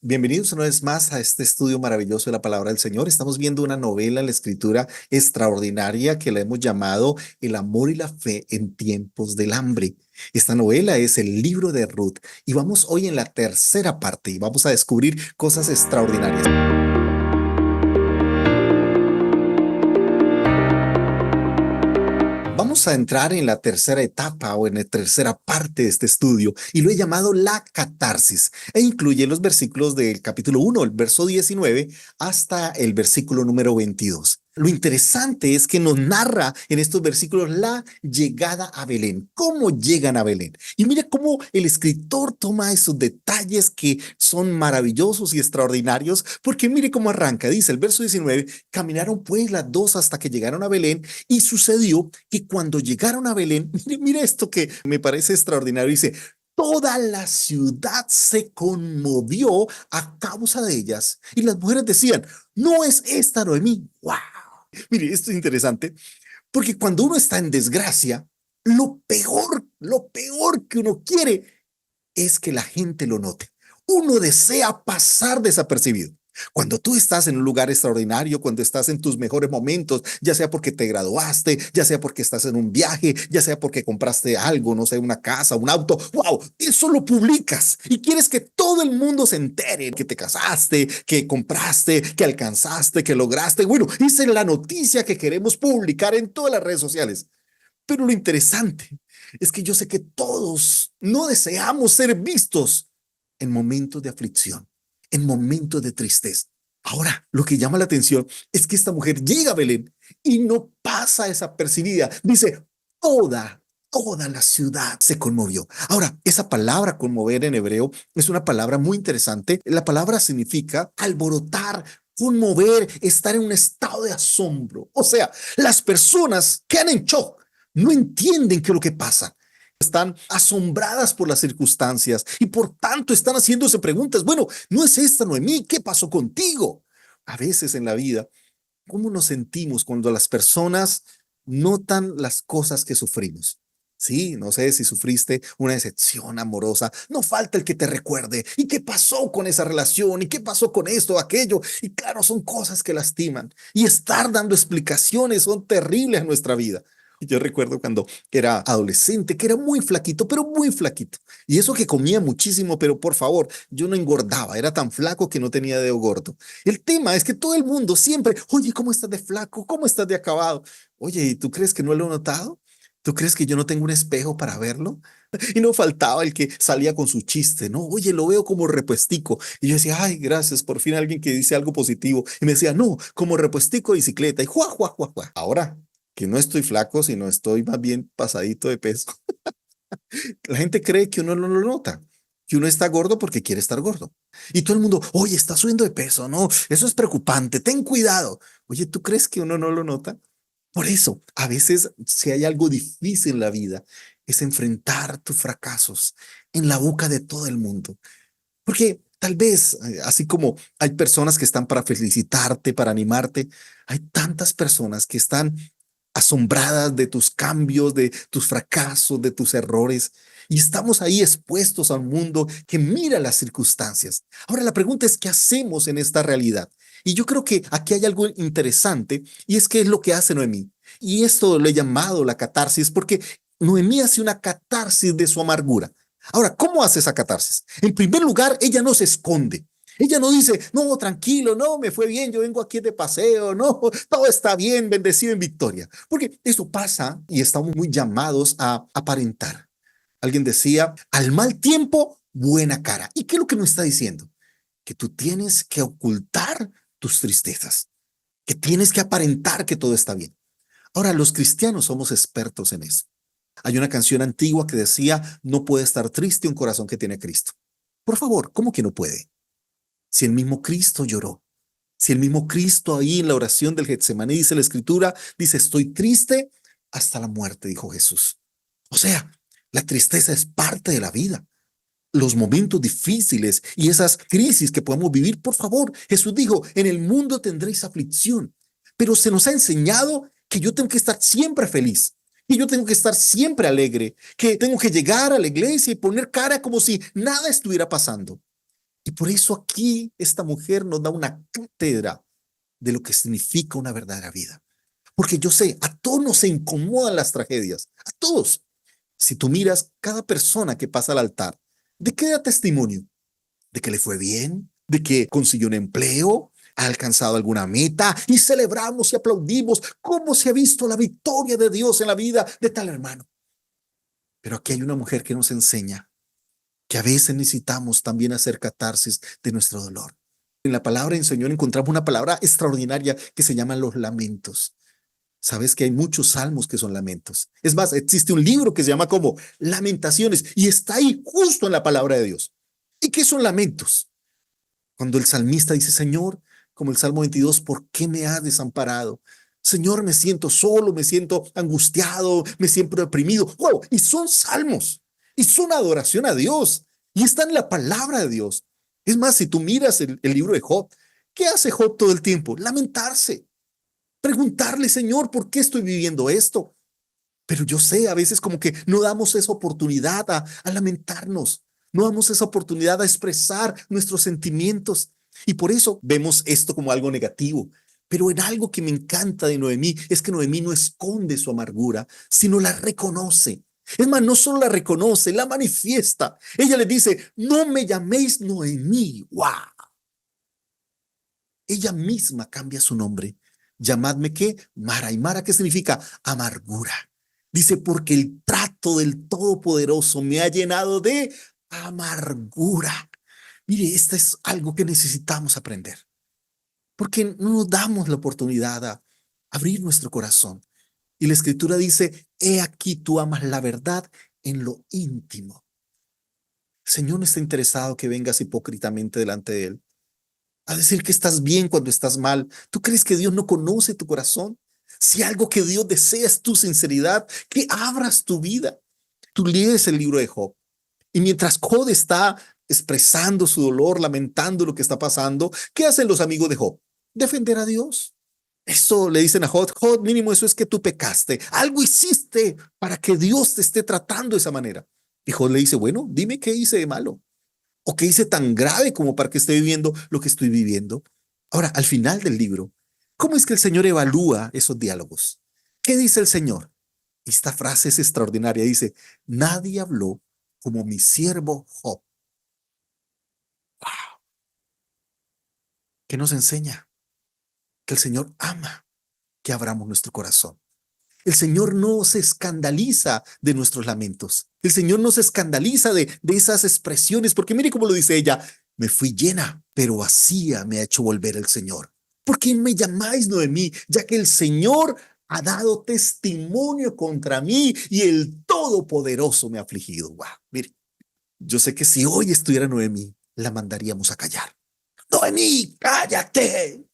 Bienvenidos una vez más a este estudio maravilloso de la palabra del Señor. Estamos viendo una novela en la escritura extraordinaria que la hemos llamado El amor y la fe en tiempos del hambre. Esta novela es el libro de Ruth y vamos hoy en la tercera parte y vamos a descubrir cosas extraordinarias. Vamos a entrar en la tercera etapa o en la tercera parte de este estudio y lo he llamado la catarsis e incluye los versículos del capítulo 1, el verso 19, hasta el versículo número 22. Lo interesante es que nos narra en estos versículos la llegada a Belén, cómo llegan a Belén. Y mira cómo el escritor toma esos detalles que son maravillosos y extraordinarios, porque mire cómo arranca, dice el verso 19, caminaron pues las dos hasta que llegaron a Belén y sucedió que cuando llegaron a Belén, mire esto que me parece extraordinario, dice, toda la ciudad se conmovió a causa de ellas y las mujeres decían, ¿no es esta Noemí? ¡Wow! Mire, esto es interesante porque cuando uno está en desgracia, lo peor que uno quiere es que la gente lo note. Uno desea pasar desapercibido. Cuando tú estás en un lugar extraordinario, cuando estás en tus mejores momentos, ya sea porque te graduaste, ya sea porque estás en un viaje, ya sea porque compraste algo, no sé, una casa, un auto, wow, eso lo publicas y quieres que todo el mundo se entere que te casaste, que compraste, que alcanzaste, que lograste. Bueno, esa es la noticia que queremos publicar en todas las redes sociales. Pero lo interesante es que yo sé que todos no deseamos ser vistos en momentos de aflicción, en momentos de tristeza. Ahora, lo que llama la atención es que esta mujer llega a Belén y no pasa desapercibida. Dice, toda la ciudad se conmovió. Ahora, esa palabra conmover en hebreo es una palabra muy interesante. La palabra significa alborotar, conmover, estar en un estado de asombro. O sea, las personas quedan en shock, no entienden qué es lo que pasa. Están asombradas por las circunstancias y por tanto están haciéndose preguntas. Bueno, ¿no es esta Noemí? ¿Qué pasó contigo? A veces en la vida, ¿cómo nos sentimos cuando las personas notan las cosas que sufrimos? Sí, no sé si sufriste una decepción amorosa, no falta el que te recuerde. ¿Y qué pasó con esa relación? ¿Y qué pasó con esto, aquello? Y claro, son cosas que lastiman. Y estar dando explicaciones son terribles en nuestra vida. Yo recuerdo cuando era adolescente, que era muy flaquito, pero muy flaquito. Y eso que comía muchísimo, pero por favor, yo no engordaba, era tan flaco que no tenía dedo gordo. El tema es que todo el mundo siempre, oye, ¿cómo estás de flaco? ¿Cómo estás de acabado? Oye, ¿y tú crees que no lo he notado? ¿Tú crees que yo no tengo un espejo para verlo? Y no faltaba el que salía con su chiste, ¿no? Oye, lo veo como repuestico. Y yo decía, ay, gracias, por fin alguien que dice algo positivo. Y me decía, no, como repuestico de bicicleta. Y juá, juá, juá, juá. Ahora que no estoy flaco, sino estoy más bien pasadito de peso. La gente cree que uno no lo nota, que uno está gordo porque quiere estar gordo. Y todo el mundo, oye, está subiendo de peso, no, eso es preocupante, ten cuidado. Oye, ¿tú crees que uno no lo nota? Por eso, a veces, si hay algo difícil en la vida, es enfrentar tus fracasos en la boca de todo el mundo. Porque tal vez, así como hay personas que están para felicitarte, para animarte, hay tantas personas que están asombradas de tus cambios, de tus fracasos, de tus errores. Y estamos ahí expuestos a un mundo que mira las circunstancias. Ahora la pregunta es, ¿qué hacemos en esta realidad? Y yo creo que aquí hay algo interesante y es qué es lo que hace Noemí. Y esto lo he llamado la catarsis porque Noemí hace una catarsis de su amargura. Ahora, ¿cómo hace esa catarsis? En primer lugar, ella no se esconde. Ella no dice, no, tranquilo, no, me fue bien, yo vengo aquí de paseo, no, todo está bien, bendecido en victoria. Porque eso pasa y estamos muy llamados a aparentar. Alguien decía, al mal tiempo, buena cara. ¿Y qué es lo que nos está diciendo? Que tú tienes que ocultar tus tristezas, que tienes que aparentar que todo está bien. Ahora, los cristianos somos expertos en eso. Hay una canción antigua que decía, no puede estar triste un corazón que tiene a Cristo. Por favor, ¿cómo que no puede? Si el mismo Cristo lloró, si el mismo Cristo ahí en la oración del Getsemaní dice la escritura, dice, estoy triste hasta la muerte, dijo Jesús. O sea, la tristeza es parte de la vida. Los momentos difíciles y esas crisis que podemos vivir, por favor, Jesús dijo, en el mundo tendréis aflicción, pero se nos ha enseñado que yo tengo que estar siempre feliz, que yo tengo que estar siempre alegre, que tengo que llegar a la iglesia y poner cara como si nada estuviera pasando. Y por eso aquí esta mujer nos da una cátedra de lo que significa una verdadera vida. Porque yo sé, a todos nos incomodan las tragedias, a todos. Si tú miras cada persona que pasa al altar, ¿de qué da testimonio? ¿De que le fue bien? ¿De que consiguió un empleo? ¿Ha alcanzado alguna meta? Y celebramos y aplaudimos cómo se ha visto la victoria de Dios en la vida de tal hermano. Pero aquí hay una mujer que nos enseña que a veces necesitamos también hacer catarsis de nuestro dolor. En la palabra del Señor encontramos una palabra extraordinaria que se llama los lamentos. Sabes que hay muchos salmos que son lamentos. Es más, existe un libro que se llama como Lamentaciones y está ahí justo en la palabra de Dios. ¿Y qué son lamentos? Cuando el salmista dice, Señor, como el Salmo 22, ¿por qué me has desamparado? Señor, me siento solo, me siento angustiado, me siento deprimido. Wow, y son salmos, y son adoración a Dios, y están en la palabra de Dios. Es más, si tú miras el libro de Job, ¿qué hace Job todo el tiempo? Lamentarse, preguntarle, Señor, ¿por qué estoy viviendo esto? Pero yo sé, a veces como que no damos esa oportunidad a lamentarnos, no damos esa oportunidad a expresar nuestros sentimientos. Y por eso vemos esto como algo negativo. Pero en algo que me encanta de Noemí es que Noemí no esconde su amargura, sino la reconoce. Es más, no solo la reconoce, la manifiesta. Ella le dice, no me llaméis Noemí. ¡Wow! Ella misma cambia su nombre. Llamadme qué? Mara. ¿Y Mara qué significa? Amargura. Dice, porque el trato del Todopoderoso me ha llenado de amargura. Mire, esto es algo que necesitamos aprender, porque no nos damos la oportunidad a abrir nuestro corazón. Y la escritura dice, he aquí tú amas la verdad en lo íntimo. El Señor no está interesado que vengas hipócritamente delante de Él a decir que estás bien cuando estás mal. ¿Tú crees que Dios no conoce tu corazón? Si algo que Dios desea es tu sinceridad, que abras tu vida. Tú lees el libro de Job y mientras Job está expresando su dolor, lamentando lo que está pasando, ¿qué hacen los amigos de Job? Defender a Dios. Eso le dicen a Job, Job, mínimo eso es que tú pecaste, algo hiciste para que Dios te esté tratando de esa manera. Y Job le dice, bueno, dime qué hice de malo o qué hice tan grave como para que esté viviendo lo que estoy viviendo. Ahora, al final del libro, ¿cómo es que el Señor evalúa esos diálogos? ¿Qué dice el Señor? Esta frase es extraordinaria. Dice, nadie habló como mi siervo Job. ¿Qué nos enseña? Que el Señor ama que abramos nuestro corazón. El Señor no se escandaliza de nuestros lamentos. El Señor no se escandaliza de esas expresiones, porque mire cómo lo dice ella, me fui llena, pero vacía me ha hecho volver el Señor. ¿Por qué me llamáis Noemí? Ya que el Señor ha dado testimonio contra mí y el Todopoderoso me ha afligido. Wow, mire, yo sé que si hoy estuviera Noemí, la mandaríamos a callar. Noemí, cállate.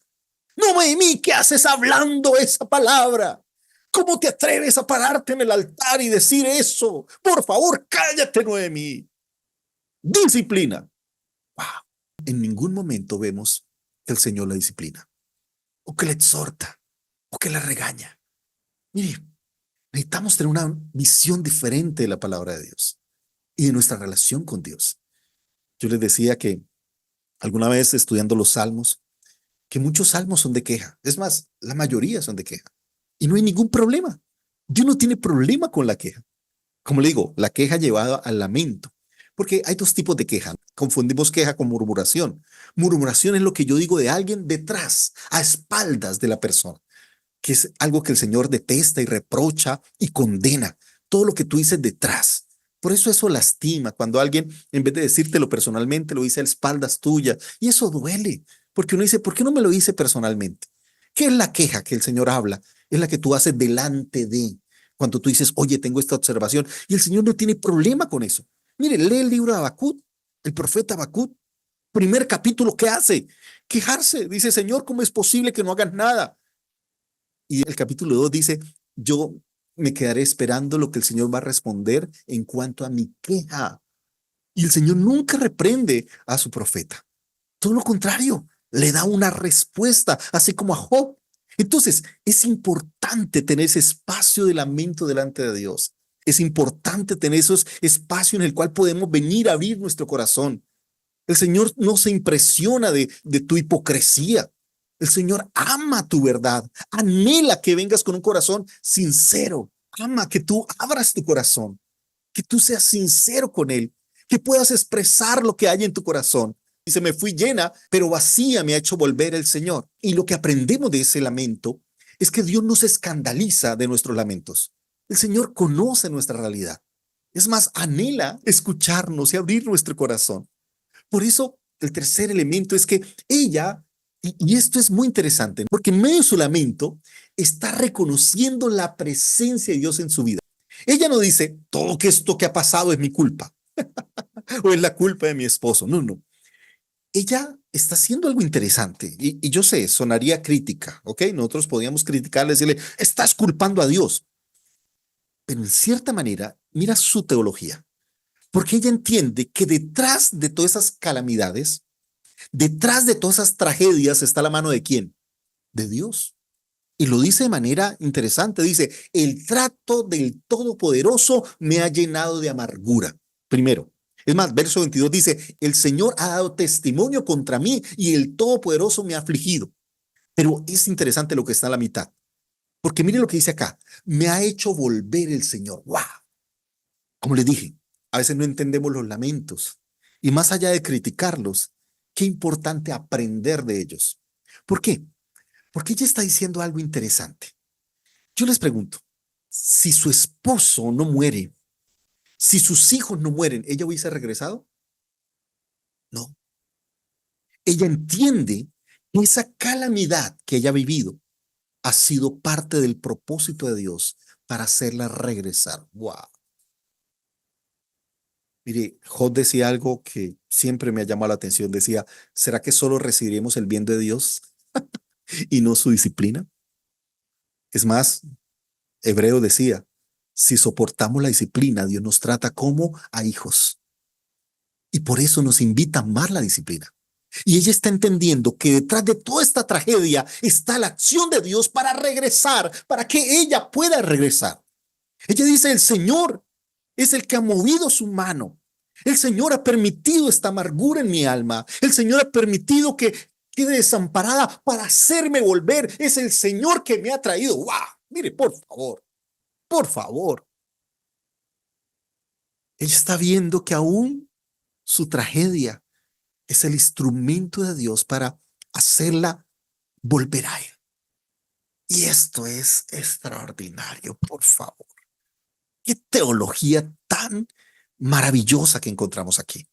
Noemí, ¿qué haces hablando esa palabra? ¿Cómo te atreves a pararte en el altar y decir eso? Por favor, cállate, Noemí. Disciplina. Wow. En ningún momento vemos que el Señor la disciplina, o que la exhorta, o que la regaña. Mire, necesitamos tener una visión diferente de la palabra de Dios y de nuestra relación con Dios. Yo les decía que alguna vez estudiando los salmos, que muchos salmos son de queja. Es más, la mayoría son de queja. Y no hay ningún problema. Dios no tiene problema con la queja. Como le digo, la queja llevada al lamento. Porque hay dos tipos de queja. Confundimos queja con murmuración. Murmuración es lo que yo digo de alguien detrás, a espaldas de la persona, que es algo que el Señor detesta y reprocha y condena. Todo lo que tú dices detrás. Por eso lastima cuando alguien, en vez de decírtelo personalmente, lo dice a espaldas tuyas. Y eso duele, porque uno dice, ¿por qué no me lo dice personalmente? ¿Qué es la queja que el Señor habla? Es la que tú haces delante de, cuando tú dices, oye, tengo esta observación, y el Señor no tiene problema con eso. Mire, lee el libro de Habacuc, el profeta Habacuc, primer capítulo, ¿qué hace? Quejarse. Dice, Señor, ¿cómo es posible que no hagas nada? Y el capítulo 2 dice, yo me quedaré esperando lo que el Señor va a responder en cuanto a mi queja. Y el Señor nunca reprende a su profeta. Todo lo contrario, le da una respuesta, así como a Job. Entonces, es importante tener ese espacio de lamento delante de Dios. Es importante tener esos espacios en el cual podemos venir a abrir nuestro corazón. El Señor no se impresiona de tu hipocresía. El Señor ama tu verdad, anhela que vengas con un corazón sincero, ama que tú abras tu corazón, que tú seas sincero con Él, que puedas expresar lo que hay en tu corazón. Dice, me fui llena, pero vacía me ha hecho volver el Señor. Y lo que aprendemos de ese lamento es que Dios no se escandaliza de nuestros lamentos. El Señor conoce nuestra realidad. Es más, anhela escucharnos y abrir nuestro corazón. Por eso, el tercer elemento es que ella, y esto es muy interesante, porque en medio de su lamento está reconociendo la presencia de Dios en su vida. Ella no dice, todo esto que ha pasado es mi culpa o es la culpa de mi esposo. No, no. Ella está haciendo algo interesante y yo sé, sonaría crítica, ¿ok? Nosotros podríamos criticarle, decirle, estás culpando a Dios. Pero en cierta manera, mira su teología, porque ella entiende que detrás de todas esas calamidades, detrás de todas esas tragedias está la mano de quién? De Dios. Y lo dice de manera interesante. Dice, el trato del Todopoderoso me ha llenado de amargura. Primero. Es más, verso 22 dice, el Señor ha dado testimonio contra mí y el Todopoderoso me ha afligido. Pero es interesante lo que está a la mitad. Porque mire lo que dice acá. Me ha hecho volver el Señor. ¡Wow! Como les dije, a veces no entendemos los lamentos. Y más allá de criticarlos, qué importante aprender de ellos. ¿Por qué? Porque ella está diciendo algo interesante. Yo les pregunto, si su esposo no muere, si sus hijos no mueren, ¿ella hubiese regresado? No. Ella entiende que esa calamidad que ella ha vivido ha sido parte del propósito de Dios para hacerla regresar. ¡Wow! Mire, Job decía algo que siempre me ha llamado la atención. Decía, ¿será que solo recibiremos el bien de Dios y no su disciplina? Es más, Hebreo decía, si soportamos la disciplina, Dios nos trata como a hijos. Y por eso nos invita a amar la disciplina. Y ella está entendiendo que detrás de toda esta tragedia está la acción de Dios para regresar, para que ella pueda regresar. Ella dice, el Señor es el que ha movido su mano. El Señor ha permitido esta amargura en mi alma. El Señor ha permitido que quede desamparada para hacerme volver. Es el Señor que me ha traído. ¡Wow! Mire, por favor, por favor. Ella está viendo que aún su tragedia es el instrumento de Dios para hacerla volver a Él. Y esto es extraordinario, por favor. Qué teología tan maravillosa que encontramos aquí.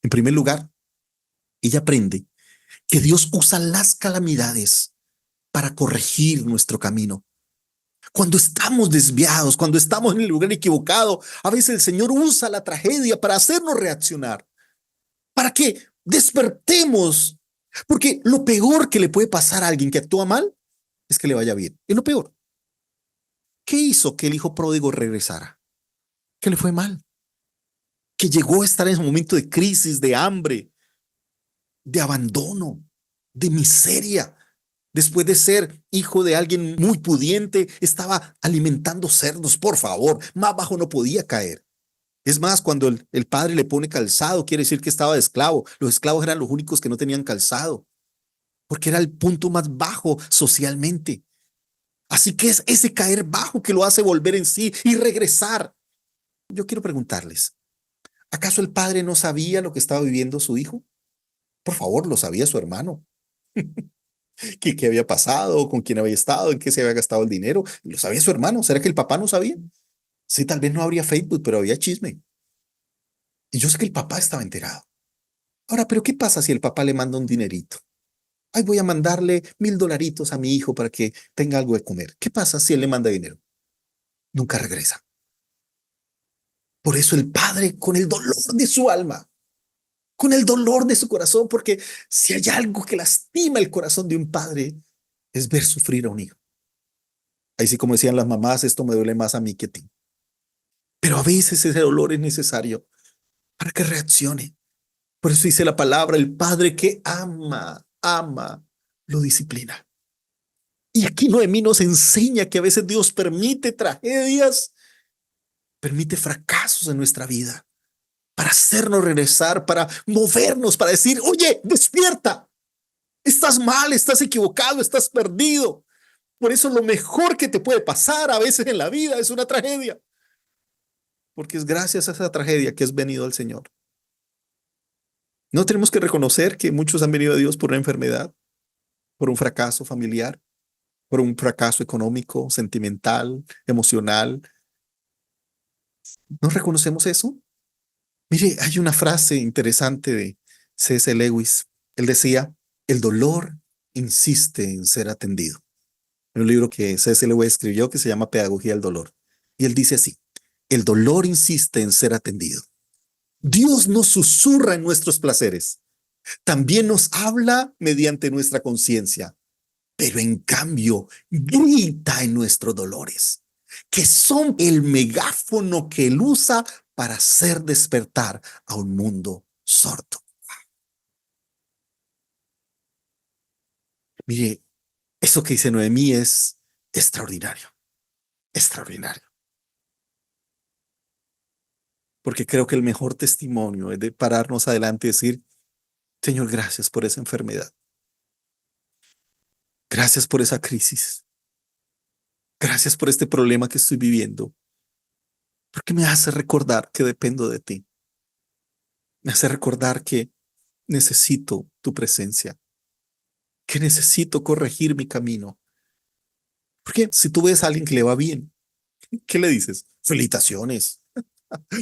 En primer lugar, ella aprende que Dios usa las calamidades para corregir nuestro camino. Cuando estamos desviados, cuando estamos en el lugar equivocado, a veces el Señor usa la tragedia para hacernos reaccionar, para que despertemos. Porque lo peor que le puede pasar a alguien que actúa mal es que le vaya bien. Es lo peor. ¿Qué hizo que el hijo pródigo regresara? Que le fue mal. Que llegó a estar en un momento de crisis, de hambre, de abandono, de miseria. Después de ser hijo de alguien muy pudiente, estaba alimentando cerdos, por favor, más bajo no podía caer. Es más, cuando el padre le pone calzado, quiere decir que estaba de esclavo. Los esclavos eran los únicos que no tenían calzado, porque era el punto más bajo socialmente. Así que es ese caer bajo que lo hace volver en sí y regresar. Yo quiero preguntarles, ¿acaso el padre no sabía lo que estaba viviendo su hijo? Por favor, lo sabía su hermano. ¿Qué había pasado? ¿Con quién había estado? ¿En qué se había gastado el dinero? Lo sabía su hermano. ¿Será que el papá no sabía? Sí, tal vez no habría Facebook, pero había chisme. Y yo sé que el papá estaba enterado. Ahora, ¿pero qué pasa si el papá le manda un dinerito? Ay, voy a mandarle $1000 a mi hijo para que tenga algo de comer. ¿Qué pasa si él le manda dinero? Nunca regresa. Por eso el padre, con el dolor de su alma, con el dolor de su corazón, porque si hay algo que lastima el corazón de un padre, es ver sufrir a un hijo. Ahí sí, como decían las mamás, esto me duele más a mí que a ti. Pero a veces ese dolor es necesario para que reaccione. Por eso dice la palabra, el padre que ama, lo disciplina. Y aquí Noemí nos enseña que a veces Dios permite tragedias, permite fracasos en nuestra vida para hacernos regresar, para movernos, para decir, oye, despierta, estás mal, estás equivocado, estás perdido. Por eso lo mejor que te puede pasar a veces en la vida es una tragedia, porque es gracias a esa tragedia que has venido al Señor. No tenemos que reconocer que muchos han venido a Dios por una enfermedad, por un fracaso familiar, por un fracaso económico, sentimental, emocional. ¿No reconocemos eso? Mire, hay una frase interesante de C.S. Lewis. Él decía, el dolor insiste en ser atendido. En un libro que C.S. Lewis escribió que se llama Pedagogía del Dolor. Y él dice así, el dolor insiste en ser atendido. Dios nos susurra en nuestros placeres. También nos habla mediante nuestra conciencia, pero en cambio grita en nuestros dolores, que son el megáfono que él usa para hacer despertar a un mundo sordo. Mire, eso que dice Noemí es extraordinario, extraordinario, porque creo que el mejor testimonio es de pararnos adelante y decir, Señor, gracias por esa enfermedad, gracias por esa crisis, gracias por este problema que estoy viviendo, porque me hace recordar que dependo de ti, me hace recordar que necesito tu presencia, que necesito corregir mi camino. Porque si tú ves a alguien que le va bien, ¿qué le dices? Felicitaciones.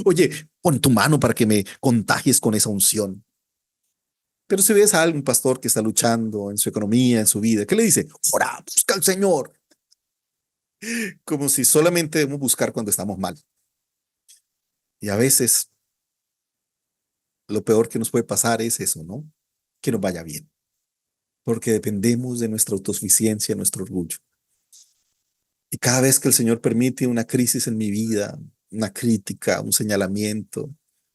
Oye, pon tu mano para que me contagies con esa unción. Pero si ves a algún pastor que está luchando en su economía, en su vida, ¿qué le dice? Ora, busca al Señor. Como si solamente debemos buscar cuando estamos mal. Y a veces lo peor que nos puede pasar es eso, ¿no? Que nos vaya bien. Porque dependemos de nuestra autosuficiencia, nuestro orgullo. Y cada vez que el Señor permite una crisis en mi vida, una crítica, un señalamiento,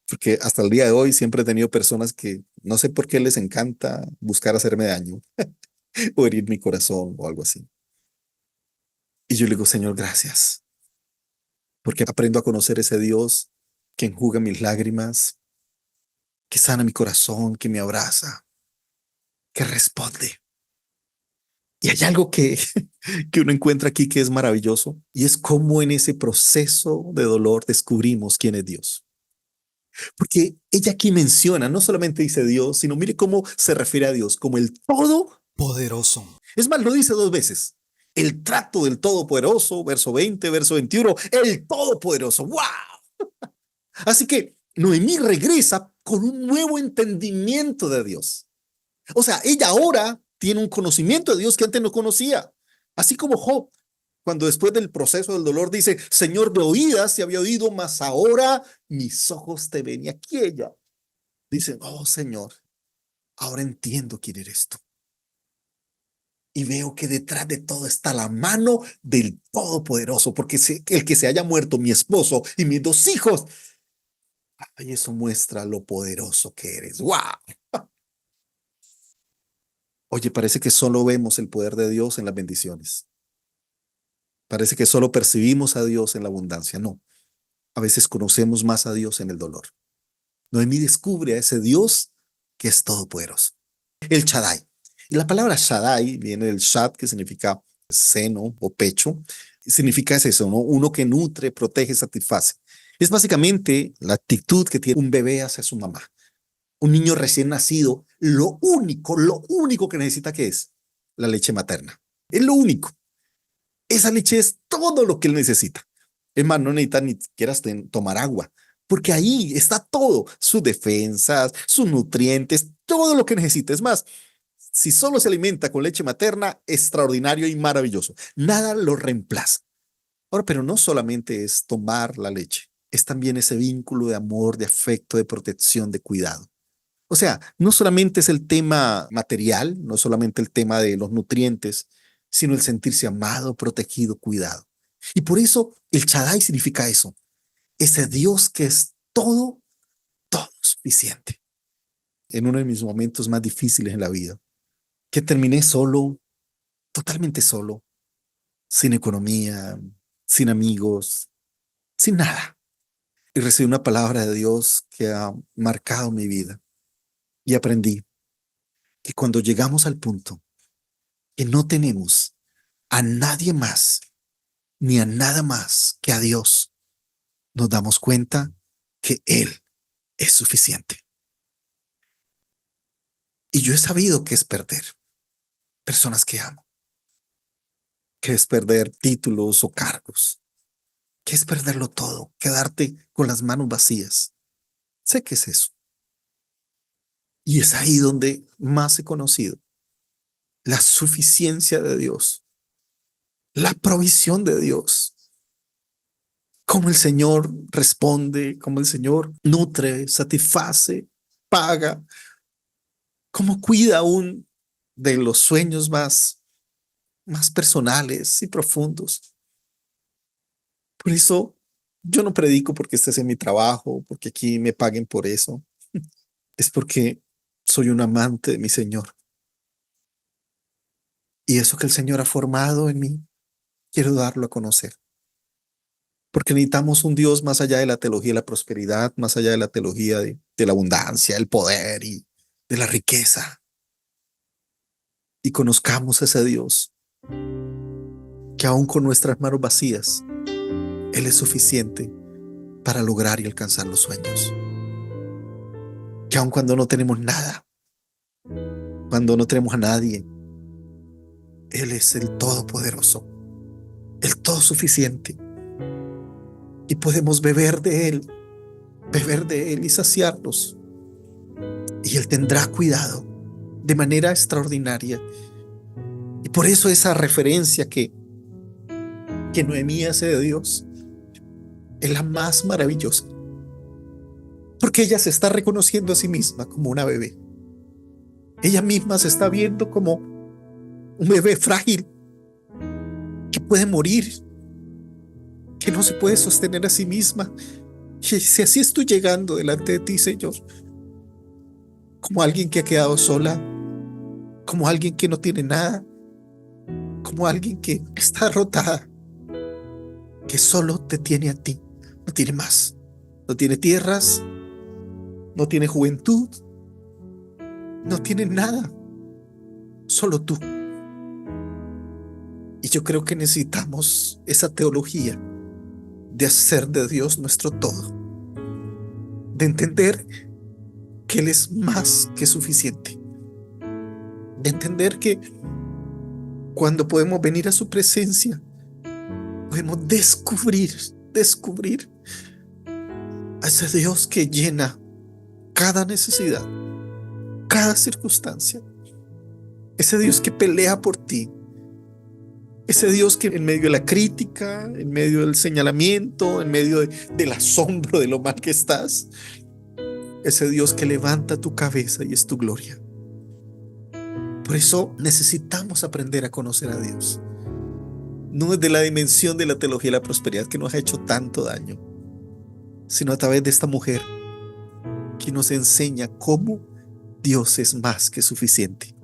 porque hasta el día de hoy siempre he tenido personas que no sé por qué les encanta buscar hacerme daño o herir mi corazón o algo así. Y yo le digo, Señor, gracias, porque aprendo a conocer ese Dios que enjuga mis lágrimas, que sana mi corazón, que me abraza, que responde. Y hay algo que uno encuentra aquí que es maravilloso, y es cómo en ese proceso de dolor descubrimos quién es Dios. Porque ella aquí menciona, no solamente dice Dios, sino mire cómo se refiere a Dios, como el Todopoderoso. Es más, lo dice dos veces. El trato del Todopoderoso, verso 20, verso 21, el Todopoderoso. ¡Wow! Así que Noemí regresa con un nuevo entendimiento de Dios. O sea, ella ahora tiene un conocimiento de Dios que antes no conocía. Así como Job, cuando después del proceso del dolor dice, Señor, de oídas te había oído, mas ahora mis ojos te ven. Y aquí ella dice, oh Señor, ahora entiendo quién eres tú. Y veo que detrás de todo está la mano del Todopoderoso, porque el que se haya muerto mi esposo y mis dos hijos, ay, eso muestra lo poderoso que eres. ¡Wow! Oye, parece que solo vemos el poder de Dios en las bendiciones. Parece que solo percibimos a Dios en la abundancia. No, a veces conocemos más a Dios en el dolor. Noemí descubre a ese Dios que es todopoderoso. El Shaddai. Y la palabra Shaddai viene del Shad, que significa seno o pecho. Significa es eso, ¿no? Uno que nutre, protege, satisface. Es básicamente la actitud que tiene un bebé hacia su mamá. Un niño recién nacido, lo único que necesita que es la leche materna. Es lo único. Esa leche es todo lo que él necesita. Es más, no necesita ni siquiera tomar agua, porque ahí está todo, sus defensas, sus nutrientes, todo lo que necesita. Es más, si solo se alimenta con leche materna, extraordinario y maravilloso. Nada lo reemplaza. Ahora, pero no solamente es tomar la leche, es también ese vínculo de amor, de afecto, de protección, de cuidado. O sea, no solamente es el tema material, no solamente el tema de los nutrientes, sino el sentirse amado, protegido, cuidado. Y por eso el Shaddai significa eso, ese Dios que es todo, todo suficiente. En uno de mis momentos más difíciles en la vida, que terminé solo, totalmente solo, sin economía, sin amigos, sin nada. y recibí una palabra de Dios que ha marcado mi vida. Y aprendí que cuando llegamos al punto que no tenemos a nadie más ni a nada más que a Dios, nos damos cuenta que Él es suficiente. Y yo he sabido que es perder personas que amo, que es perder títulos o cargos, que es perderlo todo, quedarte con las manos vacías. Sé que es eso. Y es ahí donde más he conocido la suficiencia de Dios, la provisión de Dios, cómo el Señor responde, cómo el Señor nutre, satisface, paga, cómo cuida aún de los sueños más personales y profundos. Por eso yo no predico porque este es en mi trabajo, porque aquí me paguen por eso. Es porque soy un amante de mi Señor. Y eso que el Señor ha formado en mí, quiero darlo a conocer. Porque necesitamos un Dios más allá de la teología de la prosperidad, más allá de la teología de la abundancia, el poder y de la riqueza. Y conozcamos a ese Dios que aún con nuestras manos vacías, Él es suficiente para lograr y alcanzar los sueños. Que aun cuando no tenemos nada, cuando no tenemos a nadie, Él es el Todopoderoso, el Todo Suficiente. Y podemos beber de Él y saciarnos. Y Él tendrá cuidado de manera extraordinaria. Y por eso esa referencia que Noemí hace de Dios es la más maravillosa. Porque ella se está reconociendo a sí misma como una bebé. Ella misma se está viendo como un bebé frágil que puede morir, que no se puede sostener a sí misma. Y si así estoy llegando delante de ti, Señor, como alguien que ha quedado sola, como alguien que no tiene nada, como alguien que está rotada, que solo te tiene a ti, no tiene más, no tiene tierras, no tiene juventud, no tiene nada, solo tú. Y yo creo que necesitamos esa teología de hacer de Dios nuestro todo, de entender que Él es más que suficiente, de entender que cuando podemos venir a su presencia, podemos descubrir a ese Dios que llena cada necesidad, cada circunstancia, ese Dios que pelea por ti, ese Dios que en medio de la crítica, en medio del señalamiento, en medio del asombro de lo mal que estás, ese Dios que levanta tu cabeza y es tu gloria. Por eso necesitamos aprender a conocer a Dios. No desde la dimensión de la teología de la prosperidad que nos ha hecho tanto daño, sino a través de esta mujer que nos enseña cómo Dios es más que suficiente.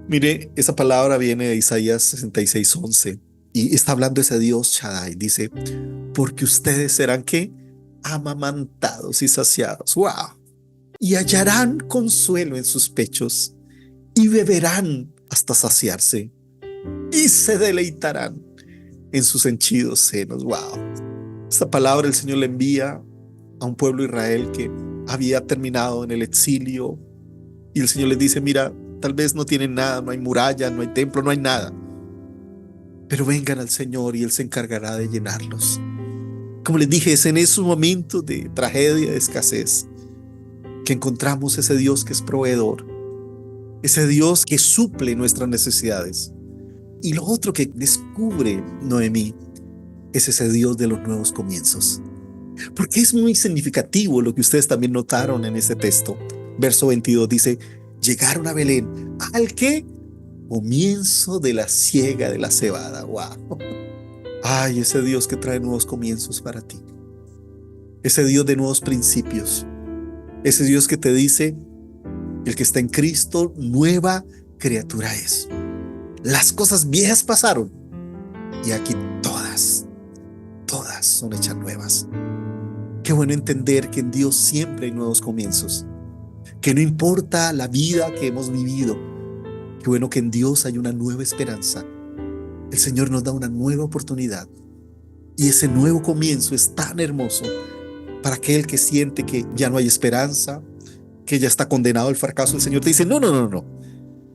Mire, esa palabra viene de Isaías 66:11 y está hablando ese Dios Shaddai. Dice, porque ustedes serán ¿qué? Amamantados y saciados. ¡Wow! Y hallarán consuelo en sus pechos y beberán hasta saciarse y se deleitarán en sus henchidos senos. ¡Wow! Esta palabra el Señor le envía a un pueblo de Israel que había terminado en el exilio y el Señor les dice, mira, tal vez no tienen nada, no hay muralla, no hay templo, no hay nada, pero vengan al Señor y Él se encargará de llenarlos. Como les dije, es en esos momentos de tragedia, de escasez, que encontramos ese Dios que es proveedor, ese Dios que suple nuestras necesidades. Y lo otro que descubre Noemí es ese Dios de los nuevos comienzos. Porque es muy significativo lo que ustedes también notaron en este texto. Verso 22 dice, llegaron a Belén, al que comienzo de la siega de la cebada. ¡Wow! Ay, ese Dios que trae nuevos comienzos para ti. Ese Dios de nuevos principios. Ese Dios que te dice, el que está en Cristo, nueva criatura es. Las cosas viejas pasaron y aquí todas son hechas nuevas. Qué bueno entender que en Dios siempre hay nuevos comienzos, que no importa la vida que hemos vivido, qué bueno que en Dios hay una nueva esperanza. El Señor nos da una nueva oportunidad y ese nuevo comienzo es tan hermoso para aquel que siente que ya no hay esperanza, que ya está condenado al fracaso. El Señor te dice, no, no, no, no,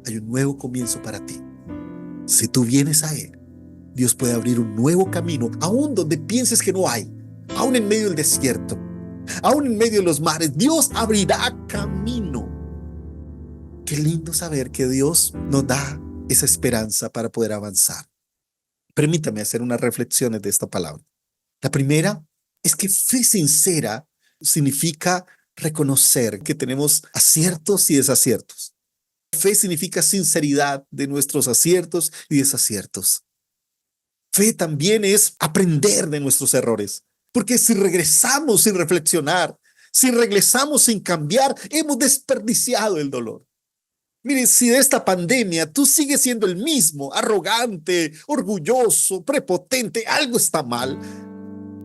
hay un nuevo comienzo para ti. Si tú vienes a Él, Dios puede abrir un nuevo camino, aún donde pienses que no hay, aún en medio del desierto, aún en medio de los mares, Dios abrirá camino. Qué lindo saber que Dios nos da esa esperanza para poder avanzar. Permítame hacer unas reflexiones de esta palabra. La primera es que fe sincera significa reconocer que tenemos aciertos y desaciertos. Fe significa sinceridad de nuestros aciertos y desaciertos. Fe también es aprender de nuestros errores, porque si regresamos sin reflexionar, si regresamos sin cambiar, hemos desperdiciado el dolor. Mire, si de esta pandemia tú sigues siendo el mismo, arrogante, orgulloso, prepotente, algo está mal,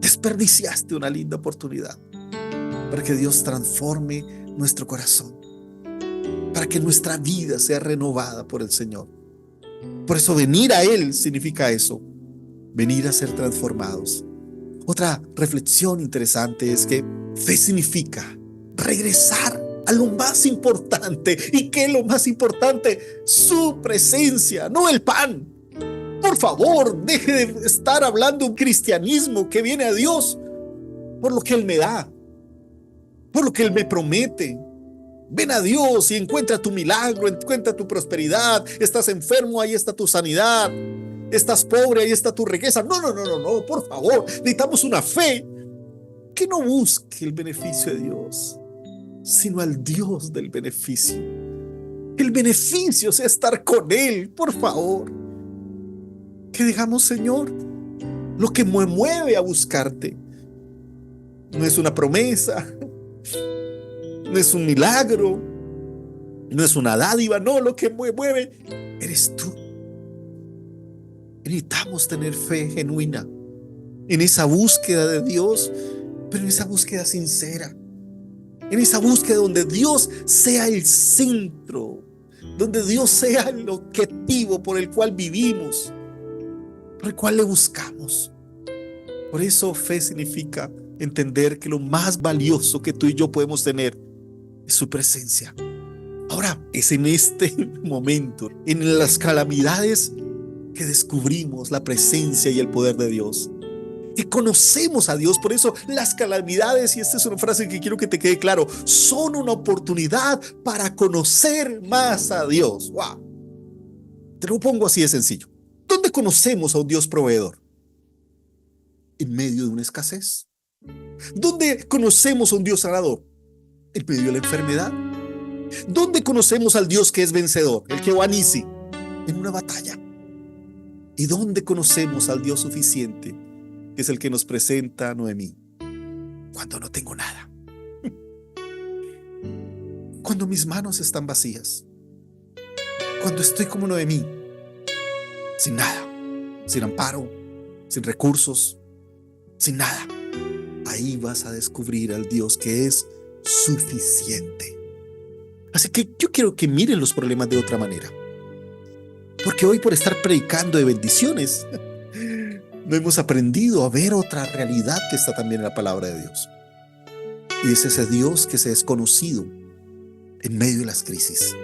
desperdiciaste una linda oportunidad para que Dios transforme nuestro corazón, para que nuestra vida sea renovada por el Señor. Por eso venir a Él significa eso, venir a ser transformados. Otra reflexión interesante es que fe significa regresar a lo más importante. ¿Y qué es lo más importante? Su presencia, no el pan. Por favor, deje de estar hablando un cristianismo que viene a Dios por lo que Él me da, por lo que Él me promete. Ven a Dios y encuentra tu milagro, encuentra tu prosperidad. Estás enfermo, ahí está tu sanidad. Estás pobre, ahí está tu riqueza. No, no, no, no, no, por favor. Necesitamos una fe que no busque el beneficio de Dios, sino al Dios del beneficio. El beneficio sea estar con Él, por favor. Que digamos, Señor, lo que me mueve a buscarte no es una promesa, no es un milagro, no es una dádiva, no, lo que me mueve eres tú. Necesitamos tener fe genuina en esa búsqueda de Dios, pero en esa búsqueda sincera, en esa búsqueda donde Dios sea el centro, donde Dios sea el objetivo por el cual vivimos, por el cual le buscamos. Por eso fe significa entender que lo más valioso que tú y yo podemos tener es su presencia. Ahora, es en este momento, en las calamidades, que descubrimos la presencia y el poder de Dios, que conocemos a Dios. Por eso las calamidades, y esta es una frase que quiero que te quede claro, son una oportunidad para conocer más a Dios. ¡Wow! Te lo pongo así de sencillo. ¿Dónde conocemos a un Dios proveedor? En medio de una escasez. ¿Dónde conocemos a un Dios sanador? En medio de la enfermedad. ¿Dónde conocemos al Dios que es vencedor, el Jehová Nisi? En una batalla. ¿Y dónde conocemos al Dios suficiente, que es el que nos presenta a Noemí? Cuando no tengo nada. Cuando mis manos están vacías. Cuando estoy como Noemí, sin nada, sin amparo, sin recursos, sin nada. Ahí vas a descubrir al Dios que es suficiente. Así que yo quiero que miren los problemas de otra manera. Porque hoy, por estar predicando de bendiciones, no hemos aprendido a ver otra realidad que está también en la palabra de Dios. Y es ese Dios que se ha desconocido en medio de las crisis.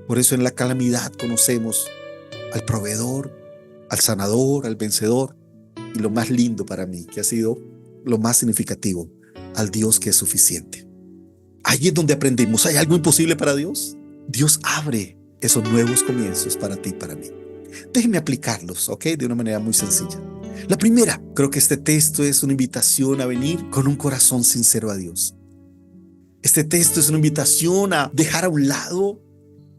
Por eso en la calamidad conocemos al proveedor, al sanador, al vencedor, y lo más lindo para mí, que ha sido lo más significativo, al Dios que es suficiente. Ahí es donde aprendemos, ¿hay algo imposible para Dios? Dios abre esos nuevos comienzos para ti y para mí. Déjenme aplicarlos, ¿ok? De una manera muy sencilla. La primera, creo que este texto es una invitación a venir con un corazón sincero a Dios. Este texto es una invitación a dejar a un lado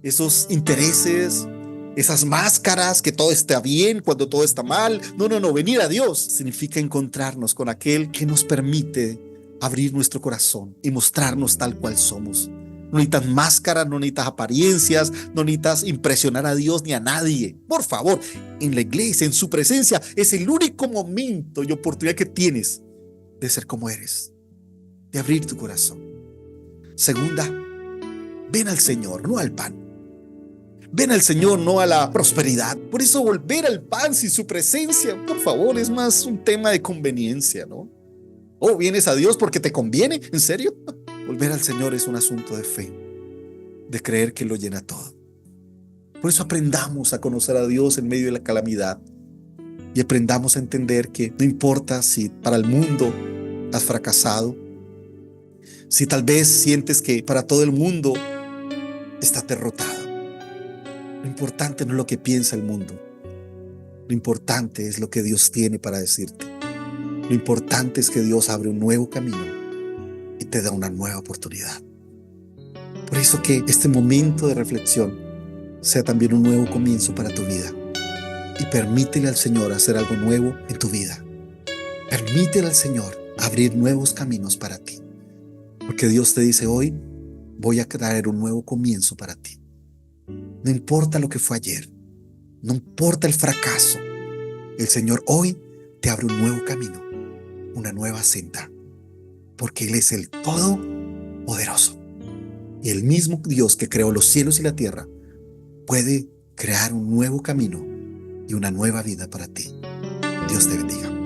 esos intereses, esas máscaras, que todo está bien cuando todo está mal. No, no, no, venir a Dios significa encontrarnos con aquel que nos permite abrir nuestro corazón y mostrarnos tal cual somos. No necesitas máscaras, no necesitas apariencias, no necesitas impresionar a Dios ni a nadie. Por favor, en la iglesia, en su presencia, es el único momento y oportunidad que tienes de ser como eres. de abrir tu corazón. Segunda, ven al Señor, no al pan. Ven al Señor, no a la prosperidad. Por eso volver al pan sin su presencia, por favor, es más un tema de conveniencia, ¿no? Oh, vienes a Dios porque te conviene, ¿en serio? Volver al Señor es un asunto de fe, de creer que lo llena todo. Por eso aprendamos a conocer a Dios en medio de la calamidad y aprendamos a entender que no importa si para el mundo has fracasado, si tal vez sientes que para todo el mundo está derrotado. Lo importante no es lo que piensa el mundo. Lo importante es lo que Dios tiene para decirte. Lo importante es que Dios abre un nuevo camino y te da una nueva oportunidad. Por eso que este momento de reflexión sea también un nuevo comienzo para tu vida. Y permítele al Señor hacer algo nuevo en tu vida. Permítele al Señor abrir nuevos caminos para ti. Porque Dios te dice hoy, voy a traer un nuevo comienzo para ti. No importa lo que fue ayer, no importa el fracaso, el Señor hoy te abre un nuevo camino, una nueva senda, porque Él es el Todopoderoso. Y el mismo Dios que creó los cielos y la tierra puede crear un nuevo camino y una nueva vida para ti. Dios te bendiga.